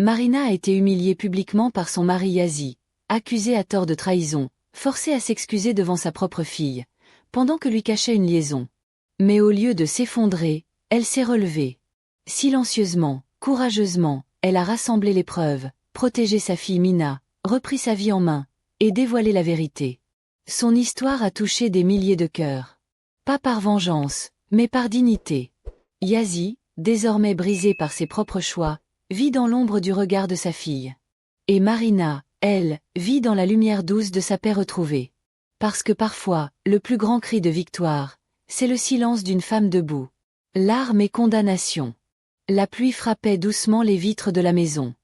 Marina a été humiliée publiquement par son mari Yazzie, accusée à tort de trahison, forcée à s'excuser devant sa propre fille, pendant que lui cachait une liaison. Mais au lieu de s'effondrer, elle s'est relevée. Silencieusement, courageusement, elle a rassemblé les preuves, protégé sa fille Mina, repris sa vie en main, et dévoilé la vérité. Son histoire a touché des milliers de cœurs. Pas par vengeance, mais par dignité. Yazzie, désormais brisé par ses propres choix, vit dans l'ombre du regard de sa fille. Et Marina, elle, vit dans la lumière douce de sa paix retrouvée. Parce que parfois, le plus grand cri de victoire, c'est le silence d'une femme debout. Larmes et condamnation. La pluie frappait doucement les vitres de la maison.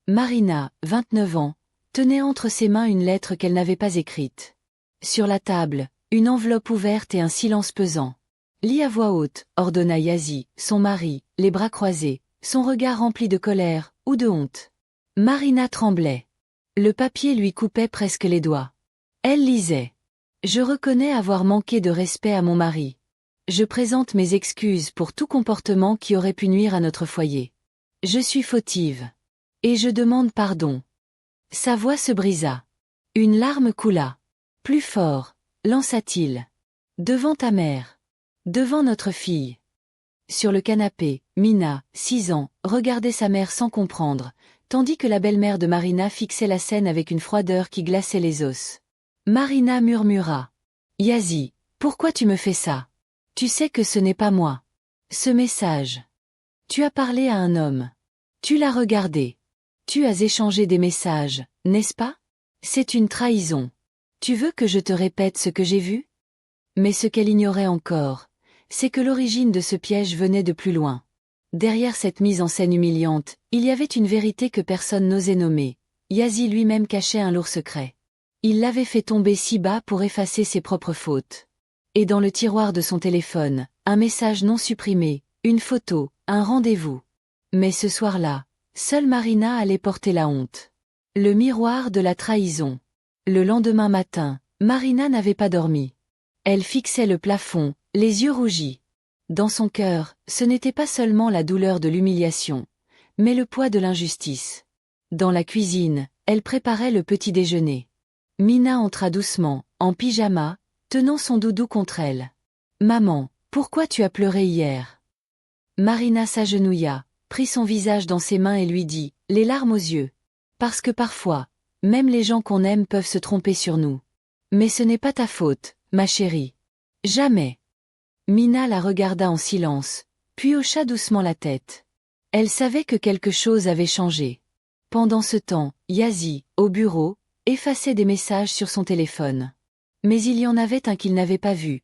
Marina, 29 ans, tenait entre ses mains une lettre qu'elle n'avait pas écrite. Sur la table, une enveloppe ouverte et un silence pesant. « Lis à voix haute », ordonna Yazzie, son mari, les bras croisés, son regard rempli de colère, ou de honte. Marina tremblait. Le papier lui coupait presque les doigts. Elle lisait. « Je reconnais avoir manqué de respect à mon mari. Je présente mes excuses pour tout comportement qui aurait pu nuire à notre foyer. Je suis fautive. Et je demande pardon. » Sa voix se brisa. Une larme coula. « Plus fort, lança-t-il. Devant ta mère. Devant notre fille. » Sur le canapé, Mina, 6 ans, regardait sa mère sans comprendre, tandis que la belle-mère de Marina fixait la scène avec une froideur qui glaçait les os. Marina murmura. « Yazzie, pourquoi tu me fais ça? Tu sais que ce n'est pas moi. Ce message. Tu as parlé à un homme. Tu l'as regardé. Tu as échangé des messages, n'est-ce pas? C'est une trahison. Tu veux que je te répète ce que j'ai vu? » Mais ce qu'elle ignorait encore, c'est que l'origine de ce piège venait de plus loin. Derrière cette mise en scène humiliante, il y avait une vérité que personne n'osait nommer. Yazzie lui-même cachait un lourd secret. Il l'avait fait tomber si bas pour effacer ses propres fautes. Et dans le tiroir de son téléphone, un message non supprimé, une photo, un rendez-vous. Mais ce soir-là, seule Marina allait porter la honte. Le miroir de la trahison. Le lendemain matin, Marina n'avait pas dormi. Elle fixait le plafond, les yeux rougis. Dans son cœur, ce n'était pas seulement la douleur de l'humiliation, mais le poids de l'injustice. Dans la cuisine, elle préparait le petit déjeuner. Mina entra doucement, en pyjama, tenant son doudou contre elle. « Maman, pourquoi tu as pleuré hier ?» Marina s'agenouilla, prit son visage dans ses mains et lui dit, les larmes aux yeux. « Parce que parfois, même les gens qu'on aime peuvent se tromper sur nous. Mais ce n'est pas ta faute, ma chérie. Jamais. » Mina la regarda en silence, puis hocha doucement la tête. Elle savait que quelque chose avait changé. Pendant ce temps, Yazzie, au bureau, effaçait des messages sur son téléphone. Mais il y en avait un qu'il n'avait pas vu.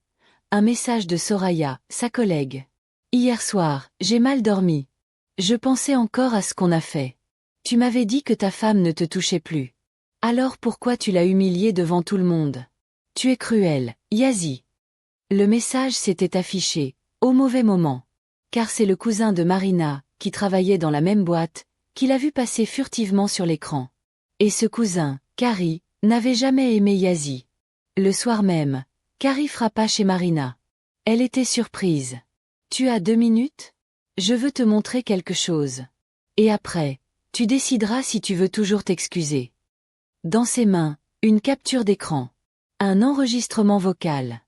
Un message de Soraya, sa collègue. « Hier soir, j'ai mal dormi. Je pensais encore à ce qu'on a fait. Tu m'avais dit que ta femme ne te touchait plus. Alors pourquoi tu l'as humiliée devant tout le monde? Tu es cruel, Yazzie. » Le message s'était affiché, au mauvais moment. Car c'est le cousin de Marina, qui travaillait dans la même boîte, qui l'a vu passer furtivement sur l'écran. Et ce cousin, Carrie, n'avait jamais aimé Yazzie. Le soir même, Carrie frappa chez Marina. Elle était surprise. « Tu as 2 minutes? Je veux te montrer quelque chose. Et après, tu décideras si tu veux toujours t'excuser. » Dans ses mains, une capture d'écran. Un enregistrement vocal.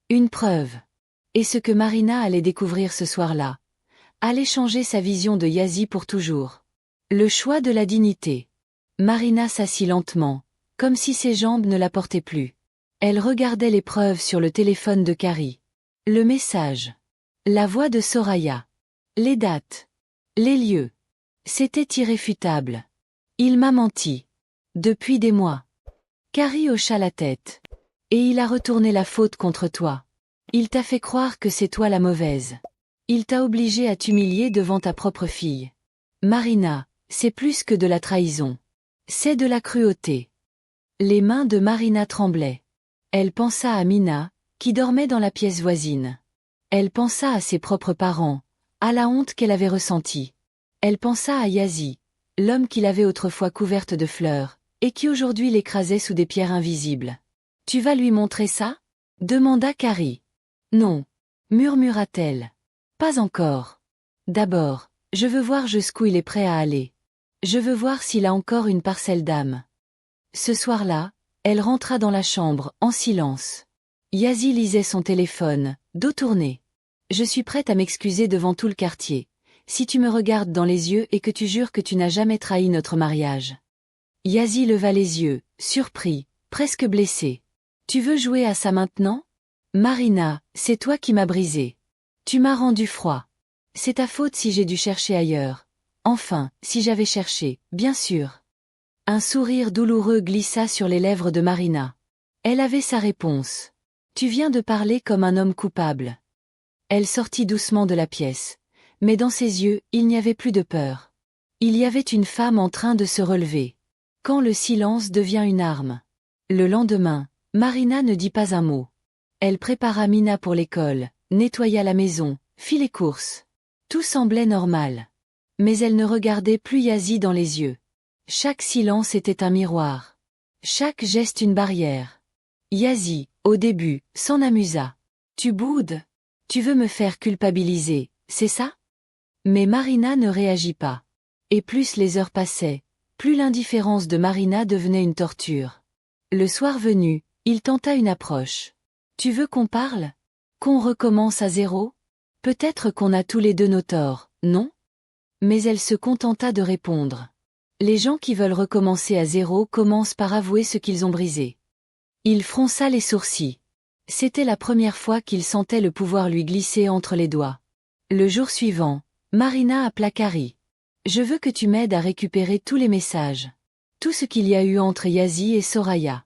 Une preuve. Et ce que Marina allait découvrir ce soir-là allait changer sa vision de Yazzie pour toujours. Le choix de la dignité. Marina s'assit lentement, comme si ses jambes ne la portaient plus. Elle regardait les preuves sur le téléphone de Carrie. Le message. La voix de Soraya. Les dates. Les lieux. C'était irréfutable. Il m'a menti. Depuis des mois. Carrie hocha la tête. Et il a retourné la faute contre toi. Il t'a fait croire que c'est toi la mauvaise. Il t'a obligé à t'humilier devant ta propre fille. Marina, c'est plus que de la trahison. C'est de la cruauté. Les mains de Marina tremblaient. Elle pensa à Mina, qui dormait dans la pièce voisine. Elle pensa à ses propres parents, à la honte qu'elle avait ressentie. Elle pensa à Yazzie, l'homme qui l'avait autrefois couverte de fleurs, et qui aujourd'hui l'écrasait sous des pierres invisibles. « Tu vas lui montrer ça ?» demanda Carrie. « Non, » murmura-t-elle. « Pas encore. D'abord, je veux voir jusqu'où il est prêt à aller. » Je veux voir s'il a encore une parcelle d'âme. Ce soir-là, elle rentra dans la chambre, en silence. Yazzie lisait son téléphone, dos tourné. Je suis prête à m'excuser devant tout le quartier. Si tu me regardes dans les yeux et que tu jures que tu n'as jamais trahi notre mariage. Yazzie leva les yeux, surpris, presque blessé. Tu veux jouer à ça maintenant? Marina, c'est toi qui m'as brisé. Tu m'as rendu froid. C'est ta faute si j'ai dû chercher ailleurs. Enfin, si j'avais cherché, bien sûr. Un sourire douloureux glissa sur les lèvres de Marina. Elle avait sa réponse. Tu viens de parler comme un homme coupable. Elle sortit doucement de la pièce. Mais dans ses yeux, il n'y avait plus de peur. Il y avait une femme en train de se relever. Quand le silence devient une arme. Le lendemain, Marina ne dit pas un mot. Elle prépara Mina pour l'école, nettoya la maison, fit les courses. Tout semblait normal. Mais elle ne regardait plus Yazzie dans les yeux. Chaque silence était un miroir. Chaque geste une barrière. Yazzie, au début, s'en amusa. Tu boudes? Tu veux me faire culpabiliser, c'est ça? Mais Marina ne réagit pas. Et plus les heures passaient, plus l'indifférence de Marina devenait une torture. Le soir venu, il tenta une approche. Tu veux qu'on parle? Qu'on recommence à zéro? Peut-être qu'on a tous les deux nos torts, non? Mais elle se contenta de répondre. Les gens qui veulent recommencer à zéro commencent par avouer ce qu'ils ont brisé. Il fronça les sourcils. C'était la première fois qu'il sentait le pouvoir lui glisser entre les doigts. Le jour suivant, Marina appela Carrie. Je veux que tu m'aides à récupérer tous les messages. Tout ce qu'il y a eu entre Yazzie et Soraya.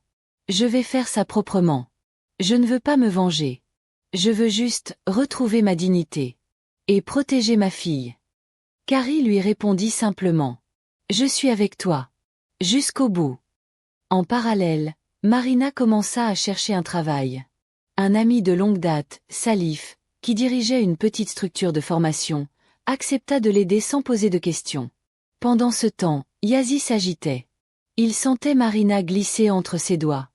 Je vais faire ça proprement. Je ne veux pas me venger. Je veux juste retrouver ma dignité. Et protéger ma fille. Carrie lui répondit simplement. Je suis avec toi. Jusqu'au bout. En parallèle, Marina commença à chercher un travail. Un ami de longue date, Salif, qui dirigeait une petite structure de formation, accepta de l'aider sans poser de questions. Pendant ce temps, Yazzie s'agitait. Il sentait Marina glisser entre ses doigts.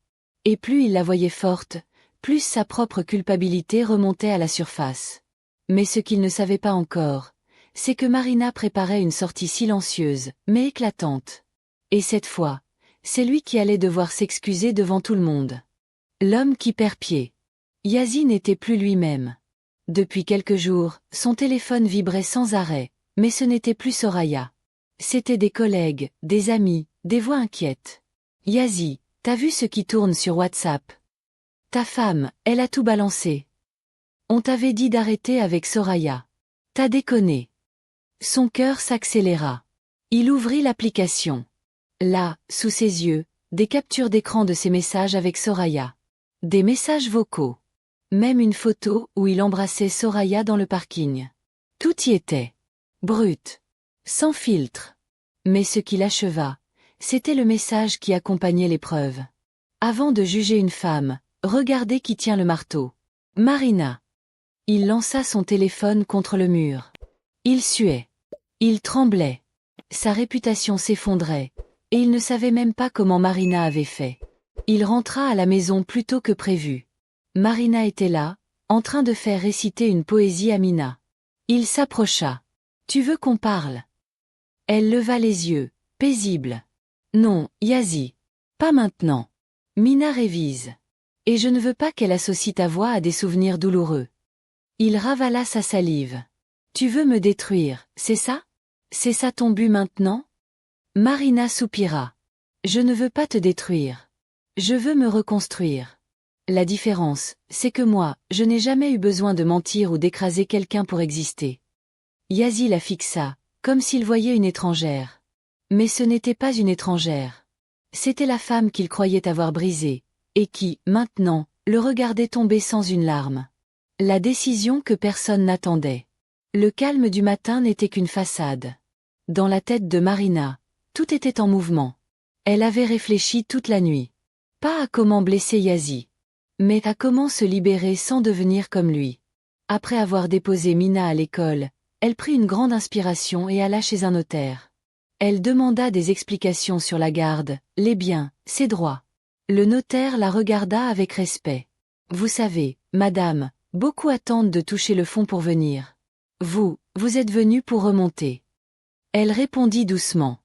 Et plus il la voyait forte, plus sa propre culpabilité remontait à la surface. Mais ce qu'il ne savait pas encore, c'est que Marina préparait une sortie silencieuse, mais éclatante. Et cette fois, c'est lui qui allait devoir s'excuser devant tout le monde. L'homme qui perd pied. Yazzie n'était plus lui-même. Depuis quelques jours, son téléphone vibrait sans arrêt, mais ce n'était plus Soraya. C'étaient des collègues, des amis, des voix inquiètes. Yazzie, t'as vu ce qui tourne sur WhatsApp? Ta femme, elle a tout balancé. On t'avait dit d'arrêter avec Soraya. T'as déconné. Son cœur s'accéléra. Il ouvrit l'application. Là, sous ses yeux, des captures d'écran de ses messages avec Soraya. Des messages vocaux. Même une photo où il embrassait Soraya dans le parking. Tout y était. Brut. Sans filtre. Mais ce qui l'acheva, c'était le message qui accompagnait l'épreuve. Avant de juger une femme, regardez qui tient le marteau. Marina. Il lança son téléphone contre le mur. Il suait. Il tremblait. Sa réputation s'effondrait, et il ne savait même pas comment Marina avait fait. Il rentra à la maison plus tôt que prévu. Marina était là, en train de faire réciter une poésie à Mina. Il s'approcha. Tu veux qu'on parle? Elle leva les yeux, paisible. Non, Yazzie. Pas maintenant. Mina révise. Et je ne veux pas qu'elle associe ta voix à des souvenirs douloureux. Il ravala sa salive. Tu veux me détruire, c'est ça? C'est ça ton but maintenant? Marina soupira. Je ne veux pas te détruire. Je veux me reconstruire. La différence, c'est que moi, je n'ai jamais eu besoin de mentir ou d'écraser quelqu'un pour exister. Yazzie la fixa, comme s'il voyait une étrangère. Mais ce n'était pas une étrangère. C'était la femme qu'il croyait avoir brisée, et qui, maintenant, le regardait tomber sans une larme. La décision que personne n'attendait. Le calme du matin n'était qu'une façade. Dans la tête de Marina, tout était en mouvement. Elle avait réfléchi toute la nuit. Pas à comment blesser Yazzie, mais à comment se libérer sans devenir comme lui. Après avoir déposé Mina à l'école, elle prit une grande inspiration et alla chez un notaire. Elle demanda des explications sur la garde, les biens, ses droits. Le notaire la regarda avec respect. Vous savez, madame, beaucoup attendent de toucher le fond pour venir. Vous êtes venue pour remonter. Elle répondit doucement.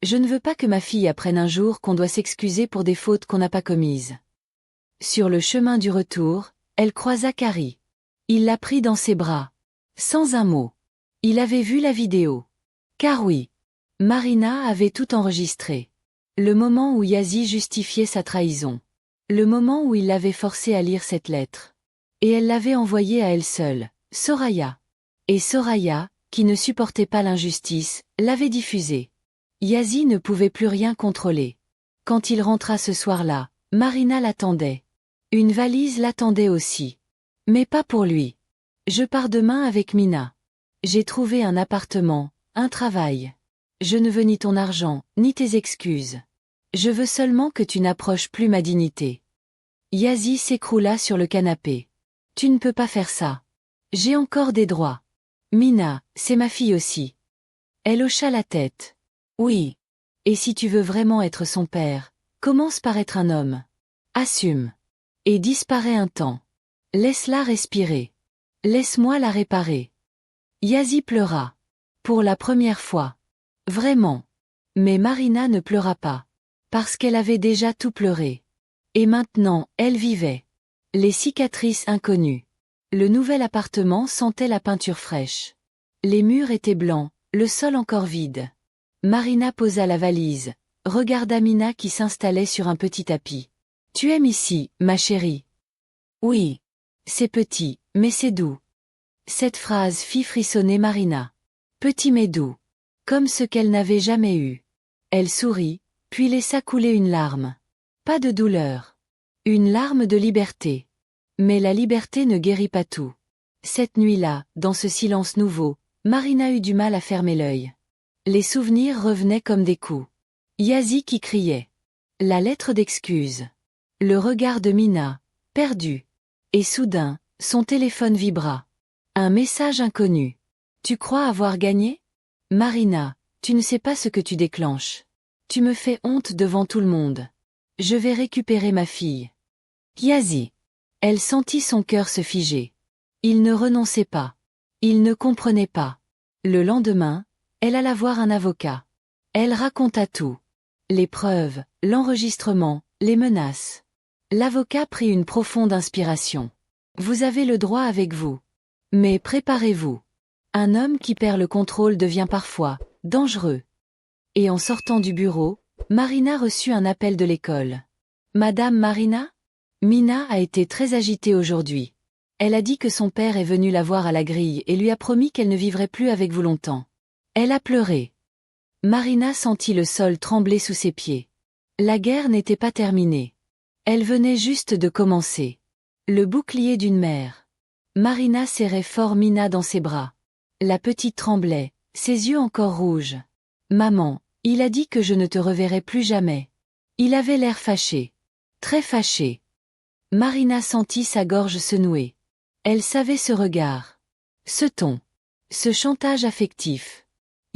Je ne veux pas que ma fille apprenne un jour qu'on doit s'excuser pour des fautes qu'on n'a pas commises. Sur le chemin du retour, elle croisa Carrie. Il la prit dans ses bras. Sans un mot. Il avait vu la vidéo. Car oui. Marina avait tout enregistré. Le moment où Yazzie justifiait sa trahison. Le moment où il l'avait forcée à lire cette lettre. Et elle l'avait envoyée à elle seule, Soraya. Et Soraya, qui ne supportait pas l'injustice, l'avait diffusée. Yazzie ne pouvait plus rien contrôler. Quand il rentra ce soir-là, Marina l'attendait. Une valise l'attendait aussi. Mais pas pour lui. Je pars demain avec Mina. J'ai trouvé un appartement, un travail. Je ne veux ni ton argent, ni tes excuses. Je veux seulement que tu n'approches plus ma dignité. Yazzie s'écroula sur le canapé. Tu ne peux pas faire ça. J'ai encore des droits. Mina, c'est ma fille aussi. Elle hocha la tête. Oui. Et si tu veux vraiment être son père, commence par être un homme. Assume. Et disparaît un temps. Laisse-la respirer. Laisse-moi la réparer. Yazzie pleura. Pour la première fois. Vraiment. Mais Marina ne pleura pas. Parce qu'elle avait déjà tout pleuré. Et maintenant, elle vivait. Les cicatrices inconnues. Le nouvel appartement sentait la peinture fraîche. Les murs étaient blancs, le sol encore vide. Marina posa la valise, regarda Mina qui s'installait sur un petit tapis. Tu aimes ici, ma chérie? Oui. C'est petit, mais c'est doux. Cette phrase fit frissonner Marina. Petit mais doux. Comme ce qu'elle n'avait jamais eu. Elle sourit, puis laissa couler une larme. Pas de douleur. Une larme de liberté. Mais la liberté ne guérit pas tout. Cette nuit-là, dans ce silence nouveau, Marina eut du mal à fermer l'œil. Les souvenirs revenaient comme des coups. Yazzie qui criait. La lettre d'excuse. Le regard de Mina, perdu. Et soudain, son téléphone vibra. Un message inconnu. Tu crois avoir gagné? Marina, tu ne sais pas ce que tu déclenches. Tu me fais honte devant tout le monde. Je vais récupérer ma fille. Yazzie. Elle sentit son cœur se figer. Il ne renonçait pas. Il ne comprenait pas. Le lendemain, elle alla voir un avocat. Elle raconta tout. Les preuves, l'enregistrement, les menaces. L'avocat prit une profonde inspiration. Vous avez le droit avec vous. Mais préparez-vous. Un homme qui perd le contrôle devient parfois dangereux. Et en sortant du bureau, Marina reçut un appel de l'école. Madame Marina? Mina a été très agitée aujourd'hui. Elle a dit que son père est venu la voir à la grille et lui a promis qu'elle ne vivrait plus avec vous longtemps. Elle a pleuré. Marina sentit le sol trembler sous ses pieds. La guerre n'était pas terminée. Elle venait juste de commencer. Le bouclier d'une mère. Marina serrait fort Mina dans ses bras. La petite tremblait, ses yeux encore rouges. Maman, il a dit que je ne te reverrai plus jamais. Il avait l'air fâché. Très fâché. Marina sentit sa gorge se nouer. Elle savait ce regard. Ce ton. Ce chantage affectif.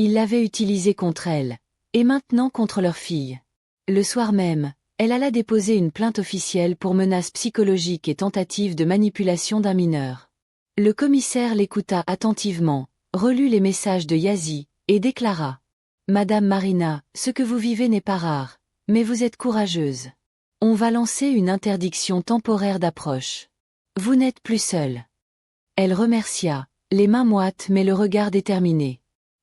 Il l'avait utilisé contre elle. Et maintenant contre leur fille. Le soir même, elle alla déposer une plainte officielle pour menaces psychologiques et tentative de manipulation d'un mineur. Le commissaire l'écouta attentivement, relut les messages de Yazzie, et déclara. Madame Marina, ce que vous vivez n'est pas rare, mais vous êtes courageuse. On va lancer une interdiction temporaire d'approche. Vous n'êtes plus seule. Elle remercia, les mains moites mais le regard déterminé.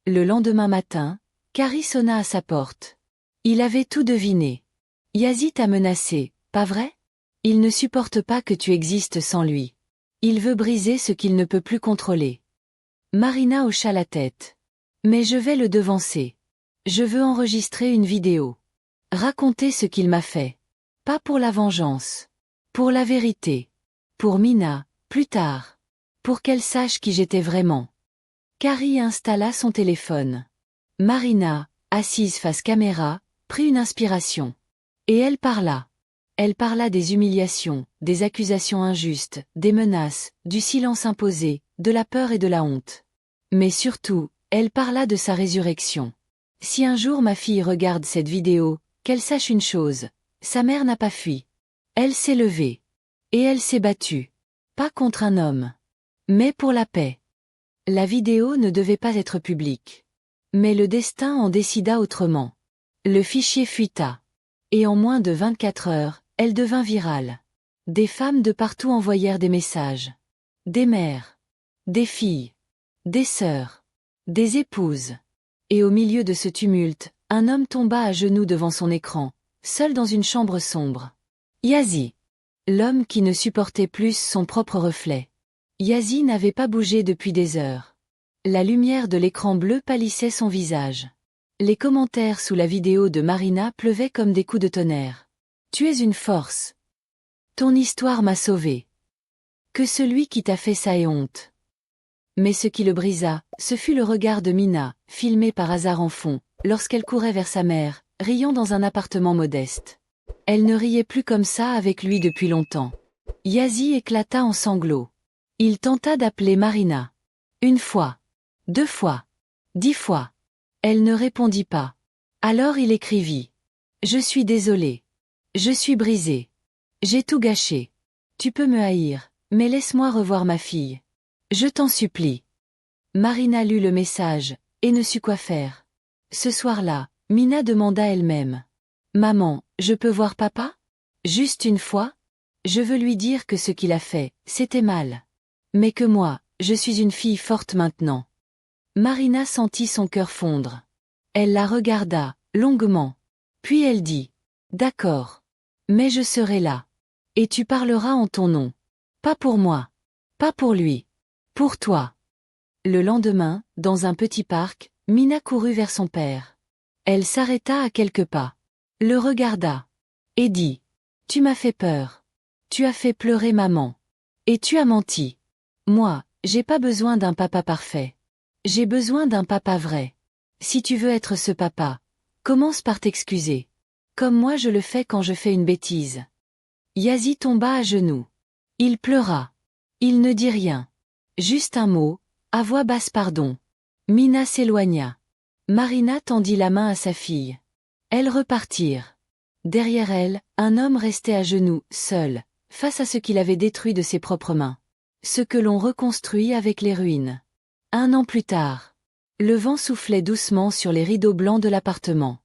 Le lendemain matin, Carrie sonna à sa porte. Il avait tout deviné. Yazzie t'a menacé, pas vrai? Il ne supporte pas que tu existes sans lui. Il veut briser ce qu'il ne peut plus contrôler. Marina hocha la tête. Mais je vais le devancer. Je veux enregistrer une vidéo. Raconter ce qu'il m'a fait. Pas pour la vengeance. Pour la vérité. Pour Mina, plus tard. Pour qu'elle sache qui j'étais vraiment. Carrie installa son téléphone. Marina, assise face caméra, prit une inspiration. Et elle parla. Elle parla des humiliations, des accusations injustes, des menaces, du silence imposé, de la peur et de la honte. Mais surtout, elle parla de sa résurrection. Si un jour ma fille regarde cette vidéo, qu'elle sache une chose, sa mère n'a pas fui. Elle s'est levée. Et elle s'est battue. Pas contre un homme. Mais pour la paix. La vidéo ne devait pas être publique. Mais le destin en décida autrement. Le fichier fuita. Et en moins de 24 heures, elle devint virale. Des femmes de partout envoyèrent des messages. Des mères. Des filles. Des sœurs. Des épouses. Et au milieu de ce tumulte, un homme tomba à genoux devant son écran, seul dans une chambre sombre. Yazi. L'homme qui ne supportait plus son propre reflet. Yazi n'avait pas bougé depuis des heures. La lumière de l'écran bleu pâlissait son visage. Les commentaires sous la vidéo de Marina pleuvaient comme des coups de tonnerre. Tu es une force. Ton histoire m'a sauvé. Que celui qui t'a fait ça ait honte. Mais ce qui le brisa, ce fut le regard de Mina, filmé par hasard en fond, lorsqu'elle courait vers sa mère, riant dans un appartement modeste. Elle ne riait plus comme ça avec lui depuis longtemps. Yazi éclata en sanglots. Il tenta d'appeler Marina. 1 fois. 2 fois. 10 fois. Elle ne répondit pas. Alors il écrivit. Je suis désolé. Je suis brisé. J'ai tout gâché. Tu peux me haïr, mais laisse-moi revoir ma fille. Je t'en supplie. Marina lut le message, et ne sut quoi faire. Ce soir-là, Mina demanda elle-même. Maman, je peux voir papa? Juste 1 fois? Je veux lui dire que ce qu'il a fait, c'était mal. Mais que moi, je suis une fille forte maintenant. Marina sentit son cœur fondre. Elle la regarda, longuement. Puis elle dit. D'accord. Mais je serai là. Et tu parleras en ton nom. Pas pour moi. Pas pour lui. Pour toi. Le lendemain, dans un petit parc, Mina courut vers son père. Elle s'arrêta à quelques pas. Le regarda. Et dit. Tu m'as fait peur. Tu as fait pleurer maman. Et tu as menti. Moi, j'ai pas besoin d'un papa parfait. J'ai besoin d'un papa vrai. Si tu veux être ce papa, commence par t'excuser. Comme moi je le fais quand je fais une bêtise. Yazi tomba à genoux. Il pleura. Il ne dit rien. Juste un mot, à voix basse pardon. Mina s'éloigna. Marina tendit la main à sa fille. Elles repartirent. Derrière elle, un homme restait à genoux, seul, face à ce qu'il avait détruit de ses propres mains. Ce que l'on reconstruit avec les ruines. 1 an plus tard. Le vent soufflait doucement sur les rideaux blancs de l'appartement.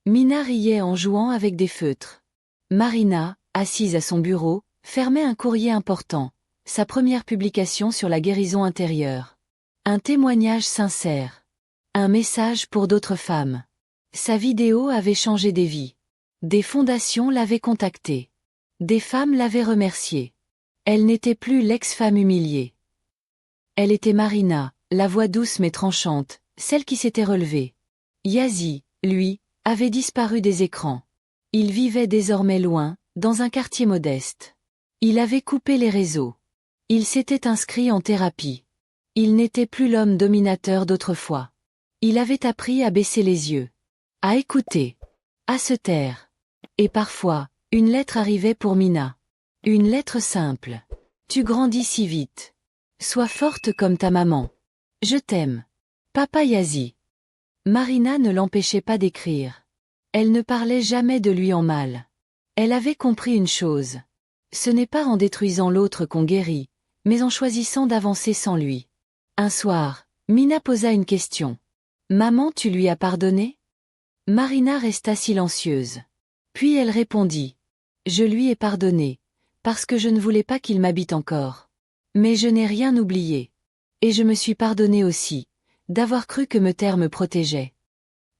Mina riait en jouant avec des feutres. Marina, assise à son bureau, fermait un courrier important, sa première publication sur la guérison intérieure. Un témoignage sincère. Un message pour d'autres femmes. Sa vidéo avait changé des vies. Des fondations l'avaient contactée. Des femmes l'avaient remerciée. Elle n'était plus l'ex-femme humiliée. Elle était Marina, la voix douce mais tranchante, celle qui s'était relevée. Yazi, lui, avait disparu des écrans. Il vivait désormais loin, dans un quartier modeste. Il avait coupé les réseaux. Il s'était inscrit en thérapie. Il n'était plus l'homme dominateur d'autrefois. Il avait appris à baisser les yeux. À écouter. À se taire. Et parfois, une lettre arrivait pour Mina. Une lettre simple. Tu grandis si vite. Sois forte comme ta maman. Je t'aime. Papa Yazi. Marina ne l'empêchait pas d'écrire. Elle ne parlait jamais de lui en mal. Elle avait compris une chose. Ce n'est pas en détruisant l'autre qu'on guérit, mais en choisissant d'avancer sans lui. Un soir, Mina posa une question. Maman, tu lui as pardonné? Marina resta silencieuse. Puis elle répondit. Je lui ai pardonné, parce que je ne voulais pas qu'il m'habite encore. Mais je n'ai rien oublié. Et je me suis pardonné aussi, d'avoir cru que me taire me protégeait.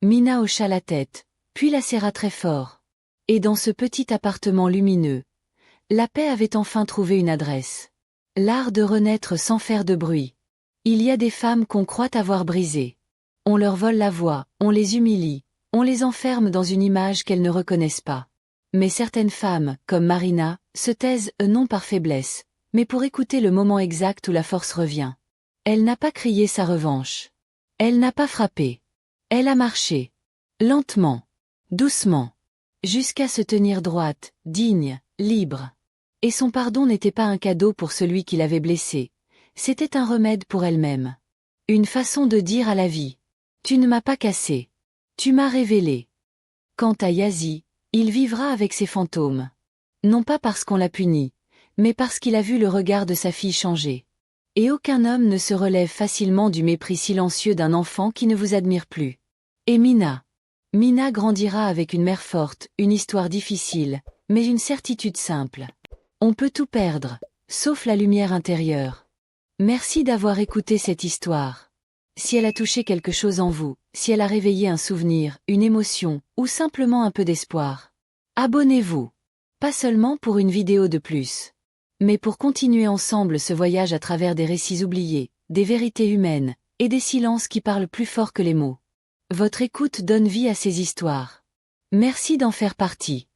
Mina hocha la tête, puis la serra très fort. Et dans ce petit appartement lumineux, la paix avait enfin trouvé une adresse. L'art de renaître sans faire de bruit. Il y a des femmes qu'on croit avoir brisées. On leur vole la voix, on les humilie, on les enferme dans une image qu'elles ne reconnaissent pas. Mais certaines femmes, comme Marina, se taisent non par faiblesse, mais pour écouter le moment exact où la force revient. Elle n'a pas crié sa revanche. Elle n'a pas frappé. Elle a marché. Lentement. Doucement. Jusqu'à se tenir droite, digne, libre. Et son pardon n'était pas un cadeau pour celui qui l'avait blessée. C'était un remède pour elle-même. Une façon de dire à la vie. Tu ne m'as pas cassé. Tu m'as révélé. Quant à Yazi, il vivra avec ses fantômes. Non pas parce qu'on l'a puni, mais parce qu'il a vu le regard de sa fille changer. Et aucun homme ne se relève facilement du mépris silencieux d'un enfant qui ne vous admire plus. Et Mina. Mina grandira avec une mère forte, une histoire difficile, mais une certitude simple. On peut tout perdre, sauf la lumière intérieure. Merci d'avoir écouté cette histoire. Si elle a touché quelque chose en vous, si elle a réveillé un souvenir, une émotion, ou simplement un peu d'espoir, abonnez-vous. Pas seulement pour une vidéo de plus, mais pour continuer ensemble ce voyage à travers des récits oubliés, des vérités humaines, et des silences qui parlent plus fort que les mots. Votre écoute donne vie à ces histoires. Merci d'en faire partie.